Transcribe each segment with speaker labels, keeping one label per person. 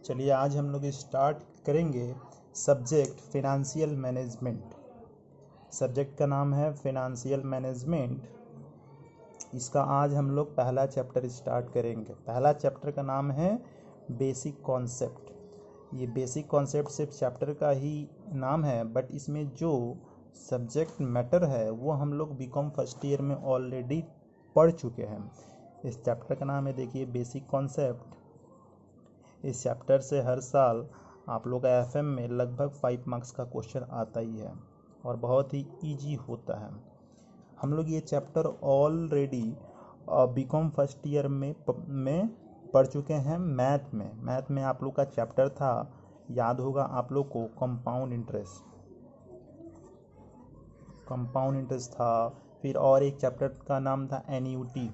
Speaker 1: चलिए आज हम लोग स्टार्ट करेंगे सब्जेक्ट फिनेंशियल मैनेजमेंट। सब्जेक्ट का नाम है फिनेंशियल मैनेजमेंट। इसका आज हम लोग पहला चैप्टर स्टार्ट करेंगे। पहला चैप्टर का नाम है बेसिक कॉन्सेप्ट। ये बेसिक कॉन्सेप्ट सिर्फ चैप्टर का ही नाम है, बट इसमें जो सब्जेक्ट मैटर है वो हम लोग बीकॉम फर्स्ट ईयर में ऑलरेडी पढ़ चुके हैं। इस चैप्टर का नाम है, देखिए, बेसिक कॉन्सेप्ट। इस चैप्टर से हर साल आप लोग का एफएम में लगभग 5 मार्क्स का क्वेश्चन आता ही है और बहुत ही इजी होता है। हम लोग ये chapter already BCom first year में पढ़ चुके हैं। मैथ में आप लोग का चैप्टर था, याद होगा आप लोग को, कंपाउंड इंटरेस्ट था। फिर और एक चैप्टर का नाम था एन्यूटी,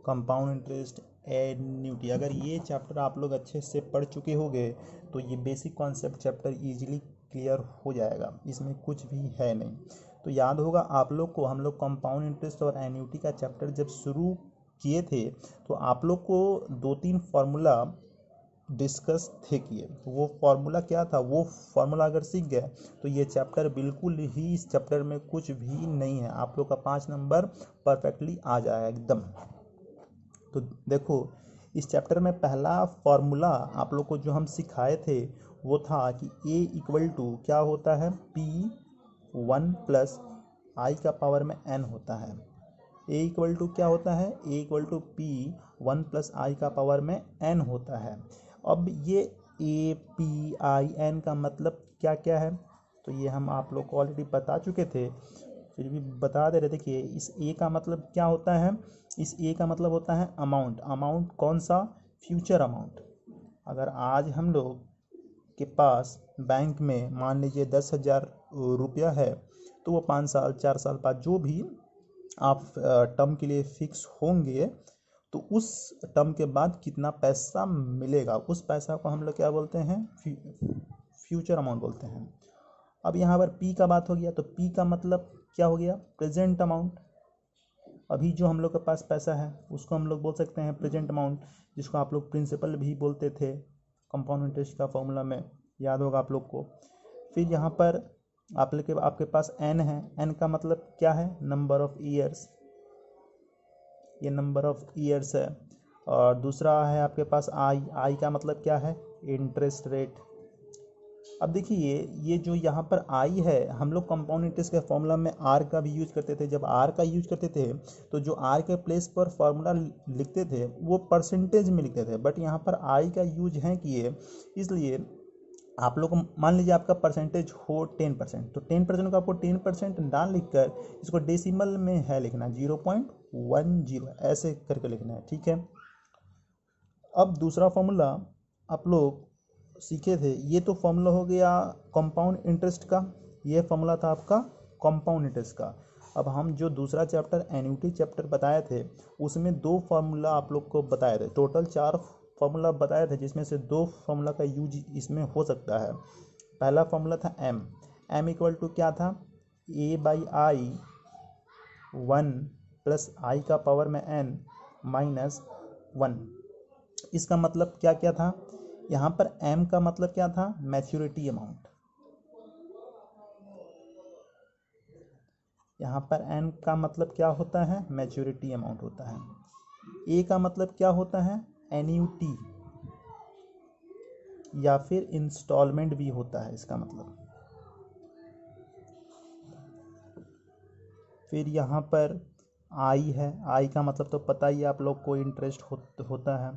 Speaker 1: कंपाउंड इंटरेस्ट, एन्यूटी। अगर ये चैप्टर आप लोग अच्छे से पढ़ चुके होंगे तो ये basic concept chapter easily clear हो जाएगा, इसमें कुछ भी है नहीं। तो याद होगा आप लोग को, हम लोग कंपाउंड इंटरेस्ट और एन्यूटी का चैप्टर जब शुरू किए थे तो आप लोग को 2-3 फार्मूला डिस्कस थे किए। वो फार्मूला क्या था, वो फार्मूला अगर सीख गए तो ये चैप्टर बिल्कुल ही, इस चैप्टर में कुछ भी नहीं है, आप लोग का 5 नंबर परफेक्टली आ जाएगा एकदम। तो देखो, इस चैप्टर में पहला फॉर्मूला आप लोग को जो हम सिखाए थे वो था कि ए इक्वल टू क्या होता है, P1 प्लस आई का पावर में n होता है। ए इक्वल टू क्या होता है, ए इक्वल टू P1 प्लस आई का पावर में n होता है। अब ये ए पी आई एन का मतलब क्या क्या है, तो ये हम आप लोग को ऑलरेडी बता चुके थे, फिर भी बता दे रहे। देखिए, इस ए का मतलब क्या होता है, इस ए का मतलब होता है अमाउंट। अमाउंट कौन सा, फ्यूचर अमाउंट। अगर आज हम लोग के पास बैंक में मान लीजिए 10,000 रुपया है, तो वो 5 साल 4 साल बाद जो भी आप टर्म के लिए फिक्स होंगे, तो उस टर्म के बाद कितना पैसा मिलेगा, उस पैसा को हम लोग क्या बोलते हैं, फ्यूचर अमाउंट बोलते हैं। अब यहाँ पर पी का बात हो गया, तो पी का मतलब क्या हो गया, प्रेजेंट अमाउंट। अभी जो हम लोग के पास पैसा है उसको हम लोग बोल सकते हैं प्रेजेंट अमाउंट, जिसको आप लोग प्रिंसिपल भी बोलते थे कंपाउंड इंटरेस्ट का फॉर्मूला में, याद होगा आप लोग को। फिर यहाँ पर आपके पास एन है। एन का मतलब क्या है, नंबर ऑफ ईयर्स, ये नंबर ऑफ ईयर्स है। और दूसरा है आपके पास आई का मतलब क्या है, इंटरेस्ट रेट। अब देखिए, ये जो यहाँ पर आई है, हम लोग कंपाउंड इंटरेस्ट के फॉर्मूला में आर का भी यूज करते थे। जब आर का यूज करते थे तो जो आर के प्लेस पर फॉर्मूला लिखते थे वो परसेंटेज में लिखते थे, बट यहाँ पर आई का यूज है किए, इसलिए आप लोग मान लीजिए आपका परसेंटेज हो 10%, तो 10% को आपको 10% ना लिखकर इसको डेसिमल में है लिखना, 0.10 ऐसे करके लिखना है, ठीक है। अब दूसरा फॉर्मूला आप लोग सीखे थे, ये तो फॉर्मूला हो गया कंपाउंड इंटरेस्ट का, ये फॉर्मूला था आपका कंपाउंड इंटरेस्ट का। अब हम जो दूसरा चैप्टर एन्युटी चैप्टर बताए थे उसमें 2 फार्मूला आप लोग को बताए थे, टोटल 4 फार्मूला बताए थे, जिसमें से 2 फार्मूला का यूज इसमें हो सकता है। पहला फार्मूला था एम इक्वल टू क्या था, ए बाई आई 1 प्लस आई का पावर में n माइनस 1। इसका मतलब क्या क्या था, यहाँ पर m का मतलब क्या था, मैच्योरिटी अमाउंट। यहाँ पर n का मतलब क्या होता है, मैच्योरिटी अमाउंट होता है। a का मतलब क्या होता है, एन्युटी या फिर इंस्टॉलमेंट भी होता है इसका मतलब। फिर यहाँ पर आई है, आई का मतलब तो पता ही आप लोग को, इंटरेस्ट होता है।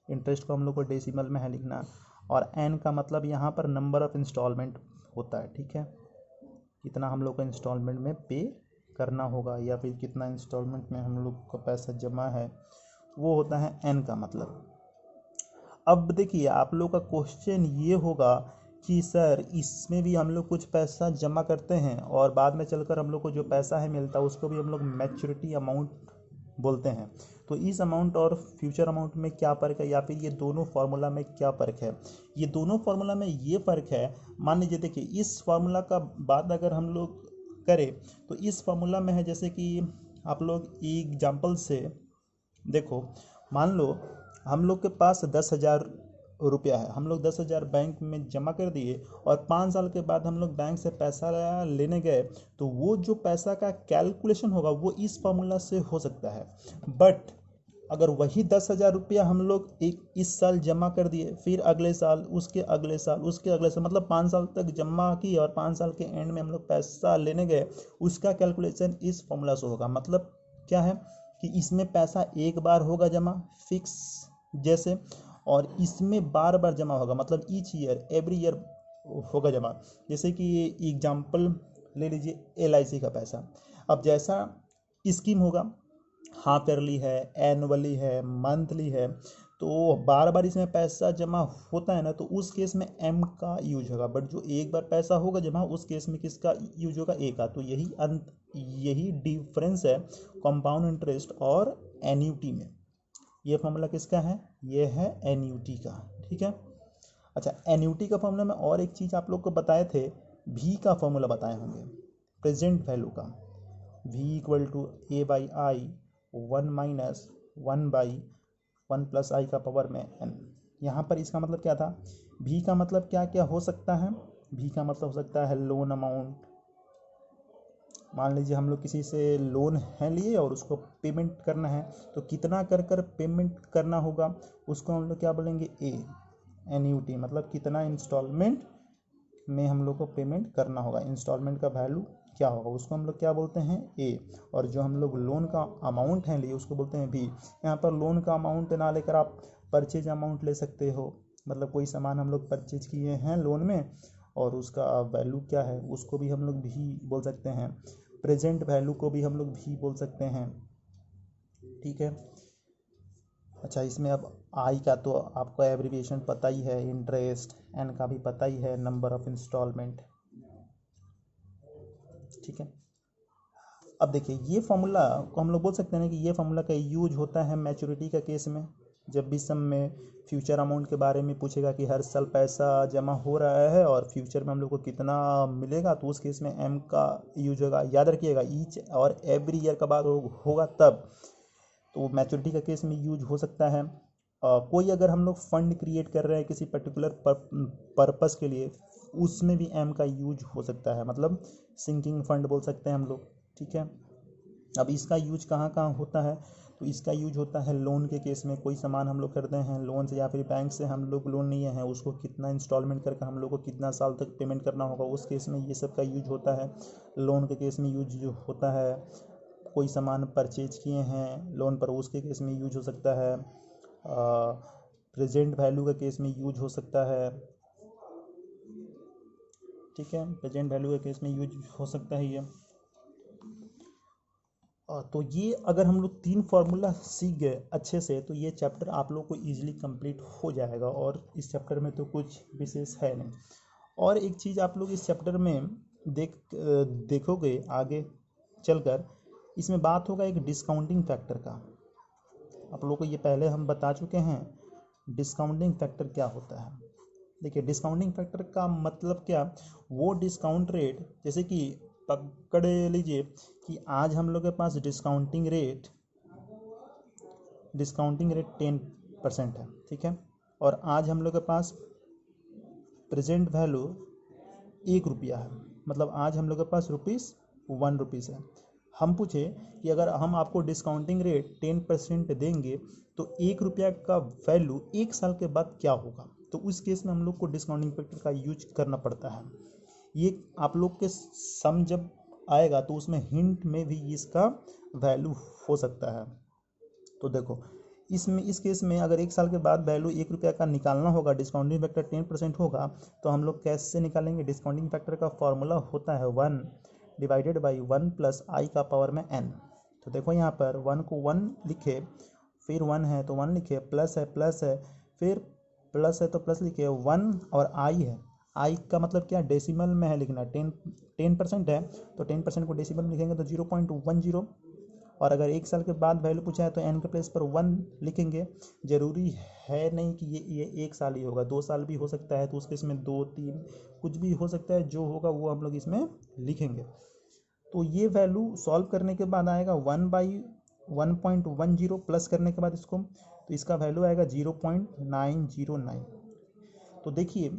Speaker 1: इंटरेस्ट को हम लोग को डेसिमल में है लिखना। और एन का मतलब यहाँ पर नंबर ऑफ इंस्टॉलमेंट होता है, ठीक है, कितना हम लोग को इंस्टॉलमेंट में पे करना होगा या फिर कितना इंस्टॉलमेंट में हम लोग को पैसा जमा है, वो होता है एन का मतलब। अब देखिए, आप लोग का क्वेश्चन ये होगा कि सर इसमें भी हम लोग कुछ पैसा जमा करते हैं और बाद में चलकर हम लोग को जो पैसा है मिलता है उसको भी हम लोग मैच्योरिटी अमाउंट बोलते हैं, तो इस अमाउंट और फ्यूचर अमाउंट में क्या फ़र्क है, या फिर ये दोनों फार्मूला में क्या फ़र्क है। ये दोनों फार्मूला में ये फ़र्क है, मान लीजिए, देखिए, इस फार्मूला का बात अगर हम लोग करें तो इस फार्मूला में है, जैसे कि आप लोग एग्जाम्पल से देखो, मान लो हम लोग के पास 10,000 रुपया है, हम लोग 10,000 बैंक में जमा कर दिए और 5 साल के बाद हम लोग बैंक से पैसा लेने गए, तो वो जो पैसा का कैलकुलेशन होगा वो इस फॉर्मूला से हो सकता है। बट अगर वही 10,000 रुपया हम लोग इस साल जमा कर दिए, फिर अगले साल, उसके अगले साल, उसके अगले साल, मतलब 5 साल तक जमा की और 5 साल के एंड में हम लोग पैसा लेने गए, उसका कैलकुलेशन इस फॉर्मूला से होगा। मतलब क्या है कि इसमें पैसा एक बार होगा जमा फिक्स जैसे, और इसमें बार बार जमा होगा, मतलब ईच ईयर, एवरी ईयर होगा जमा। जैसे कि ये एग्जाम्पल ले लीजिए LIC का पैसा। अब जैसा स्कीम होगा, हाफ ईयरली है, एनुअली है, मंथली है, तो बार बार इसमें पैसा जमा होता है ना, तो उस केस में M का यूज होगा। बट जो एक बार पैसा होगा जमा, उस केस में किसका यूज होगा? A का। तो यही डिफरेंस है कंपाउंड इंटरेस्ट और एन्युटी में। ये फॉर्मूला किसका है? ये है एन्युटी का। ठीक है। अच्छा, एन्युटी का फॉर्मूला में और एक चीज़ आप लोग को बताए थे, V का फॉर्मूला बताए होंगे, प्रेजेंट वैल्यू का। V equal to A/I 1 - 1/1 + I का पावर में n। यहाँ पर इसका मतलब क्या था? V का मतलब क्या क्या हो सकता है? V का मतलब हो सकता है लोन अमाउंट। मान लीजिए हम लोग किसी से लोन है लिए और उसको पेमेंट करना है, तो कितना कर पेमेंट करना होगा, उसको हम लोग क्या बोलेंगे? A। एन्युटी मतलब कितना इंस्टॉलमेंट में हम लोग को पेमेंट करना होगा, इंस्टॉलमेंट का वैल्यू क्या होगा, उसको हम लोग क्या बोलते हैं? A। और जो हम लोग लोन का अमाउंट है लिए, उसको बोलते हैं B। यहाँ पर लोन का अमाउंट ना लेकर आप परचेज अमाउंट ले सकते हो, मतलब कोई सामान हम लोग परचेज किए हैं लोन में और उसका वैल्यू क्या है, उसको भी हम लोग भी बोल सकते हैं। प्रेजेंट वैल्यू को भी हम लोग भी बोल सकते हैं। ठीक है। अच्छा, इसमें अब आई का तो आपको एब्रीविएशन पता ही है, इंटरेस्ट, एन का भी पता ही है, नंबर ऑफ इंस्टॉलमेंट। ठीक है। अब देखिए, ये फॉर्मूला को हम लोग बोल सकते हैं कि ये फॉर्मूला का यूज होता है मैच्योरिटी का केस में। जब भी सम में फ्यूचर अमाउंट के बारे में पूछेगा कि हर साल पैसा जमा हो रहा है और फ्यूचर में हम लोग को कितना मिलेगा, तो उस केस में M का यूज होगा। याद रखिएगा, ईच और एवरी ईयर का बात होगा तब, तो मैच्योरिटी का केस में यूज हो सकता है। कोई अगर हम लोग फंड क्रिएट कर रहे हैं किसी पर्टिकुलर पर्पस के लिए, उसमें भी M का यूज हो सकता है, मतलब सिंकिंग फंड बोल सकते हैं हम लोग। ठीक है। अब इसका यूज कहाँ कहाँ होता है? तो इसका यूज होता है लोन के केस में। कोई सामान हम लोग करते हैं लोन से या फिर बैंक से हम लोग लोन लिए हैं, उसको कितना इंस्टॉलमेंट करके हम लोग को कितना साल तक पेमेंट करना होगा, उस केस में ये सब का यूज होता है। लोन के केस में यूज जो होता है, कोई सामान परचेज किए हैं लोन पर, उसके केस में यूज हो सकता है। प्रेजेंट वैल्यू के केस में यूज हो सकता है। ठीक है, प्रेजेंट वैल्यू के केस में यूज हो सकता है ये। तो ये अगर हम लोग 3 फार्मूला सीख गए अच्छे से, तो ये चैप्टर आप लोग को ईजिली कंप्लीट हो जाएगा और इस चैप्टर में तो कुछ विशेष है नहीं। और एक चीज़ आप लोग इस चैप्टर में देखोगे आगे चलकर, इसमें बात होगा एक डिस्काउंटिंग फैक्टर का। आप लोग को ये पहले हम बता चुके हैं डिस्काउंटिंग फैक्टर क्या होता है। देखिए, डिस्काउंटिंग फैक्टर का मतलब क्या, वो डिस्काउंट रेट, जैसे कि पकड़ लीजिए कि आज हम लोग के पास डिस्काउंटिंग रेट 10% है। ठीक है। और आज हम लोग के पास प्रेजेंट वैल्यू 1 रुपया है, मतलब आज हम लोग के पास ₹1 है। हम पूछे कि अगर हम आपको डिस्काउंटिंग रेट 10% देंगे तो 1 रुपया का वैल्यू 1 साल के बाद क्या होगा, तो उस केस में हम लोग को डिस्काउंटिंग फैक्टर का यूज करना पड़ता है। ये आप लोग के सम जब आएगा तो उसमें हिंट में भी इसका वैल्यू हो सकता है। तो देखो, इस केस में अगर 1 साल के बाद वैल्यू 1 रुपया का निकालना होगा, डिस्काउंटिंग फैक्टर 10% होगा, तो हम लोग कैसे निकालेंगे? डिस्काउंटिंग फैक्टर का फॉर्मूला होता है 1/1 + I का पावर में n। तो देखो यहाँ पर 1 को 1 लिखे, फिर 1 है तो 1 लिखे, प्लस है, फिर प्लस है तो प्लस लिखे, 1 और I है। I का मतलब क्या? डेसिमल में है लिखना। 10% है तो 10% को डेसिमल में लिखेंगे तो 0.10। और अगर 1 साल के बाद वैल्यू पूछा है तो n के प्लेस पर 1 लिखेंगे। ज़रूरी है नहीं कि ये 1 साल ही होगा, 2 साल भी हो सकता है, तो उसके इसमें 2, 3 कुछ भी हो सकता है, जो होगा वो हम लोग इसमें लिखेंगे। तो ये वैल्यू सॉल्व करने के बाद आएगा 1/1 1.10 प्लस करने के बाद इसको, तो इसका वैल्यू आएगा 0.909। तो देखिए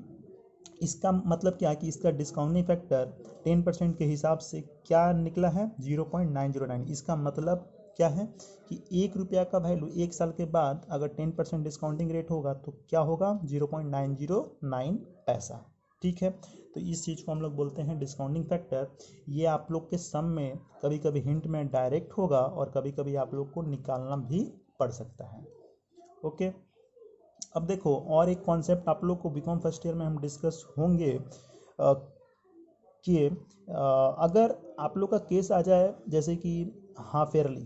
Speaker 1: इसका मतलब क्या है कि इसका डिस्काउंटिंग फैक्टर 10% के हिसाब से क्या निकला है, 0.909। इसका मतलब क्या है कि 1 रुपया का वैल्यू 1 साल के बाद अगर 10% डिस्काउंटिंग रेट होगा तो क्या होगा, 0.909 पैसा। ठीक है, तो इस चीज़ को हम लोग बोलते हैं डिस्काउंटिंग फैक्टर। ये आप लोग के सम में कभी कभी हिंट में डायरेक्ट होगा और कभी कभी आप लोग को निकालना भी पड़ सकता है। ओके, अब देखो और एक कॉन्सेप्ट आप लोग को बीकॉम फर्स्ट ईयर में हम डिस्कस होंगे कि अगर आप लोग का केस आ जाए जैसे कि हाफ ईयरली,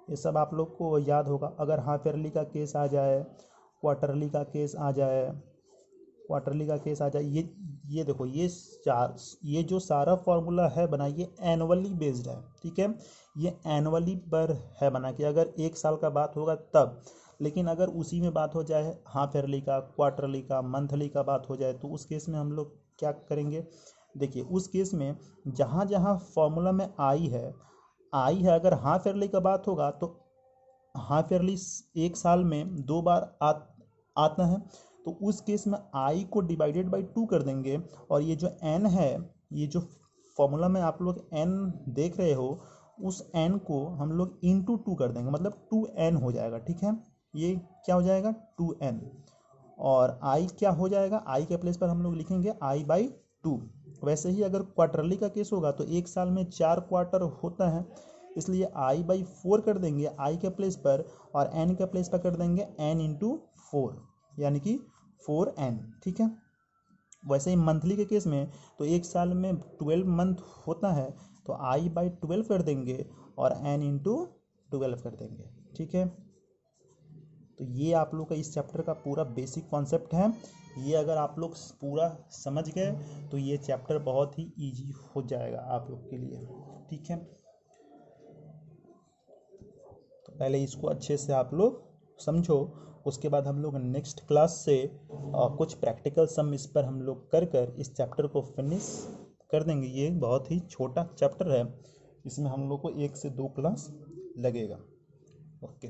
Speaker 1: ये सब आप लोग को याद होगा। अगर हाफ ईयरली का केस आ जाए, क्वार्टरली का केस आ जाए, क्वार्टरली का केस आ जाए, ये देखो ये जो सारा फॉर्मूला है बना, ये एनुअली बेस्ड है। ठीक है, ये एनुअली पर है बना कि अगर 1 साल का बात होगा तब। लेकिन अगर उसी में बात हो जाए हाफ ईयरली का, क्वार्टरली का, मंथली का बात हो जाए तो उस केस में हम लोग क्या करेंगे, देखिए उस केस में जहाँ जहाँ फॉर्मूला में आई है अगर हाफ ईयरली का बात होगा तो हाफ ईयरली 1 साल में 2 बार आता है, तो उस केस में आई को डिवाइडेड बाई 2 कर देंगे और ये जो एन है, ये जो फॉर्मूला में आप लोग एन देख रहे हो उस एन को हम लोग इंटू 2 कर देंगे, मतलब 2n हो जाएगा। ठीक है, ये क्या हो जाएगा 2n, और आई क्या हो जाएगा, आई के प्लेस पर हम लोग लिखेंगे i/2। वैसे ही अगर क्वार्टरली का केस होगा तो 1 साल में 4 क्वार्टर होता है, इसलिए i/4 कर देंगे आई के प्लेस पर, और n के प्लेस पर कर देंगे n×4 यानी कि 4n। ठीक है, वैसे ही मंथली के केस में तो 1 साल में 12 मंथ होता है, तो i/12 कर देंगे और n×12 कर देंगे। ठीक है, तो ये आप लोग का इस चैप्टर का पूरा बेसिक कॉन्सेप्ट है। ये अगर आप लोग पूरा समझ गए तो ये चैप्टर बहुत ही इजी हो जाएगा आप लोग के लिए। ठीक है, तो पहले इसको अच्छे से आप लोग समझो, उसके बाद हम लोग नेक्स्ट क्लास से कुछ प्रैक्टिकल सम इस पर हम लोग कर इस चैप्टर को फिनिश कर देंगे। ये बहुत ही छोटा चैप्टर है, इसमें हम लोग को 1 से 2 क्लास लगेगा। ओके।